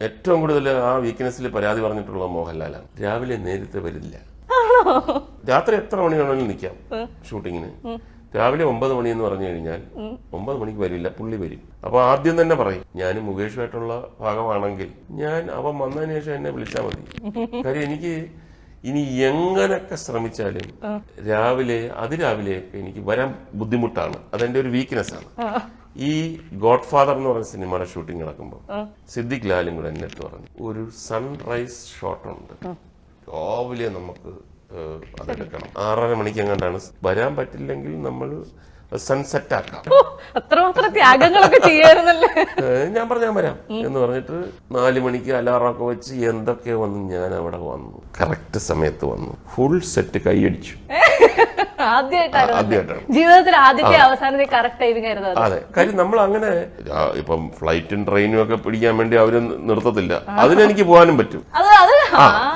ഏറ്റവും കൂടുതൽ ആ വീക്ക്നെസ്സിൽ പരാതി പറഞ്ഞിട്ടുള്ള മോഹൻലാലാണ്. രാവിലെ നേരത്തെ വരില്ല. രാത്രി എത്ര മണി വേണമെങ്കിലും നിൽക്കാം ഷൂട്ടിങ്ങിന്. രാവിലെ 9 മണി എന്ന് പറഞ്ഞു കഴിഞ്ഞാൽ 9 മണിക്ക് വരില്ല, പുള്ളി വരും. അപ്പൊ ആദ്യം തന്നെ പറയും, ഞാൻ മുകേഷുമായിട്ടുള്ള ഭാഗമാണെങ്കിൽ അവൻ വന്നതിന് ശേഷം എന്നെ വിളിച്ചാൽ മതി. കാര്യം എനിക്ക് ഇനി എങ്ങനൊക്കെ ശ്രമിച്ചാലും അതിരാവിലെ എനിക്ക് വരാൻ ബുദ്ധിമുട്ടാണ്. അതെന്റെ ഒരു വീക്ക്നെസ് ആണ്. ഈ ഗോഡ് ഫാദർ എന്ന് പറഞ്ഞ സിനിമയുടെ ഷൂട്ടിംഗ് നടക്കുമ്പോൾ സിദ്ദിഖ് ലാലും കൂടെ എന്നെ അടുത്ത് പറഞ്ഞു, ഒരു സൺറൈസ് ഷോട്ട് ഉണ്ട്, രാവിലെ നമുക്ക് അതെടുക്കണം. 6:30 മണിക്ക് എങ്ങാണ്ടാണ്. വരാൻ പറ്റില്ലെങ്കിൽ നമ്മൾ സൺസെറ്റ് ആക്കാം. അത്രമാത്രം ത്യാഗങ്ങളൊക്കെ ചെയ്യാറുന്നല്ലേ. ഞാൻ വരാം എന്ന് പറഞ്ഞിട്ട് 4 മണിക്ക് അലാറമൊക്കെ വെച്ച് എന്തൊക്കെ വന്നു. ഞാൻ അവിടെ വന്നു, കറക്റ്റ് സമയത്ത് വന്നു, ഫുൾ സെറ്റ് കൈയടിച്ചു. ആദ്യമായിട്ടാണ് ജീവിതത്തിൽ ആദ്യത്തെ അവസാനത്തെ കറക്റ്റ് ടൈമിംഗ് ആയിരുന്നു. അതെ, കാര്യം നമ്മൾ അങ്ങനെ ഇപ്പം ഫ്ലൈറ്റും ട്രെയിനും ഒക്കെ പിടിക്കാൻ വേണ്ടി അവര് നിർത്തത്തില്ല. അതിനെനിക്ക് പോകാനും പറ്റും.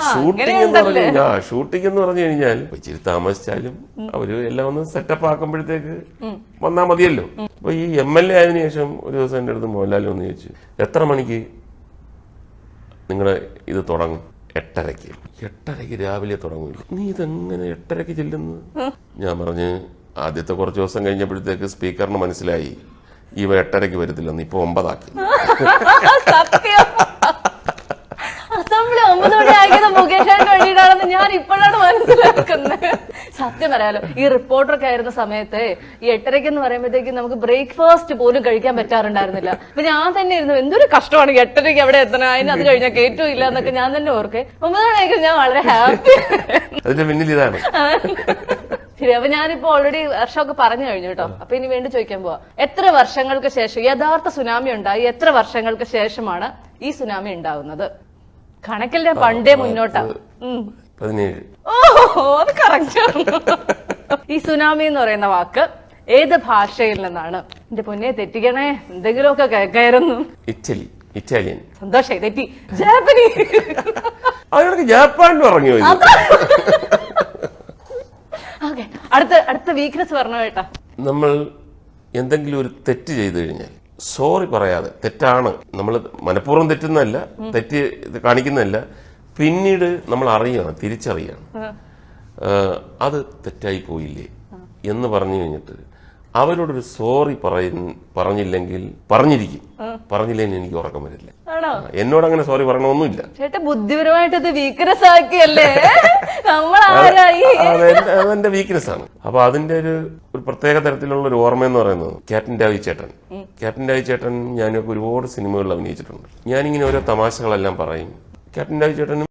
ഷൂട്ടിംഗ് എന്ന് പറഞ്ഞു കഴിഞ്ഞാൽ ഇച്ചിരി താമസിച്ചാലും അവര് എല്ലാം ഒന്ന് സെറ്റപ്പ് ആക്കുമ്പോഴത്തേക്ക് വന്നാ മതിയല്ലോ. അപ്പൊ ഈ MLA ആയതിനു ശേഷം ഒരു ദിവസം എന്റെ അടുത്ത് മോഹൻലാൽ ഒന്ന് ചോദിച്ചു, എത്ര മണിക്ക് നിങ്ങളുടെ ഇത് തുടങ്ങും? 8:30. 8:30 രാവിലെ തുടങ്ങൂല. നീ ഇതെങ്ങനെ 8:30 ചെല്ലുന്നു? ഞാൻ പറഞ്ഞ്, ആദ്യത്തെ കുറച്ച് ദിവസം കഴിഞ്ഞപ്പോഴത്തേക്ക് സ്പീക്കറിന് മനസ്സിലായി ഇവ 8:30 വരത്തില്ലെന്ന്. ഇപ്പൊ 9 ആക്കി. അസംബ്ലി 9 മണി ആക്കിയത് മുകേഷായിട്ട് വേണ്ടിയിട്ടാണെന്ന് ഞാൻ ഇപ്പോഴാണ് മനസ്സിലാക്കുന്നത്. സത്യം പറയാലോ, ഈ റിപ്പോർട്ടറൊക്കെ ആയിരുന്ന സമയത്ത് ഈ 8:30 എന്ന് പറയുമ്പോഴത്തേക്കും നമുക്ക് ബ്രേക്ക്ഫാസ്റ്റ് പോലും കഴിക്കാൻ പറ്റാറുണ്ടായിരുന്നില്ല. അപ്പൊ ഞാൻ തന്നെ ഇരുന്നു, എന്തൊരു കഷ്ടമാണ് 8:30 അവിടെ എത്തണം, അത് കഴിഞ്ഞാൽ കേറ്റും ഇല്ല എന്നൊക്കെ ഞാൻ തന്നെ ഓർക്കെ. 9 മണിയായിരിക്കും ഞാൻ വളരെ ഹാപ്പി. അതിന്റെ പിന്നിൽ ഇതാണ്. ശരി, അപ്പൊ ഞാനിപ്പോ ഓൾറെഡി വർഷമൊക്കെ പറഞ്ഞു കഴിഞ്ഞു കേട്ടോ. അപ്പൊ ഇനി വേണ്ടി ചോദിക്കാൻ പോവാ, എത്ര വർഷങ്ങൾക്ക് ശേഷം യഥാർത്ഥ സുനാമി ഉണ്ടായി? എത്ര വർഷങ്ങൾക്ക് ശേഷമാണ് ഈ സുനാമി ഉണ്ടാവുന്നത്? കണക്കിന്റെ പണ്ടേ മുന്നോട്ടാ. 17. ഓ, അത് കറക്റ്റ്. ഈ സുനാമി എന്ന് പറയുന്ന വാക്ക് ഏത് ഭാഷയിൽ നിന്നാണ്? എന്റെ പൊന്നെ, തെറ്റിക്കണേ, എന്തെങ്കിലുമൊക്കെ കേൾക്കായിരുന്നു. ഇറ്റാലിയൻ. സന്തോഷായി, തെറ്റി. ജാപ്പനീസ്. അവർക്ക് ജാപ്പാൻ പറഞ്ഞു. ഓക്കെ, അടുത്ത വീക്ക്നെസ് പറഞ്ഞു കേട്ടാ. നമ്മൾ എന്തെങ്കിലും ഒരു തെറ്റ് ചെയ്തു കഴിഞ്ഞാൽ സോറി പറയാതെ, തെറ്റാണ്, നമ്മൾ മനഃപൂർവ്വം തെറ്റുന്നതല്ല, തെറ്റ് കാണിക്കുന്നതല്ല, പിന്നീട് നമ്മൾ തിരിച്ചറിയണം അത് തെറ്റായി പോയില്ലേ എന്ന് പറഞ്ഞു കഴിഞ്ഞിട്ട് അവരോടൊരു സോറി പറഞ്ഞില്ലെങ്കിൽ എനിക്ക് ഉറക്കം വരില്ല. എന്നോട് അങ്ങനെ സോറി പറയണമെന്നില്ല. ചേട്ടാ ബുദ്ധിപരമായിട്ട് ഇത് വീക്ക്നെസ് ആക്കിയല്ലേ? അതെന്റെ വീക്ക്നെസ് ആണ്. അപ്പൊ അതിന്റെ ഒരു പ്രത്യേക തരത്തിലുള്ള ഒരു ഓർമ്മ എന്ന് പറയുന്നത് ക്യാപ്റ്റൻ രാജി ചേട്ടൻ ഞാനൊക്കെ ഒരുപാട് സിനിമകളിൽ അഭിനയിച്ചിട്ടുണ്ട്. ഞാനിങ്ങനെ ഓരോ തമാശകളെല്ലാം പറയും. ക്യാപ്റ്റൻ രാജി ചേട്ടനും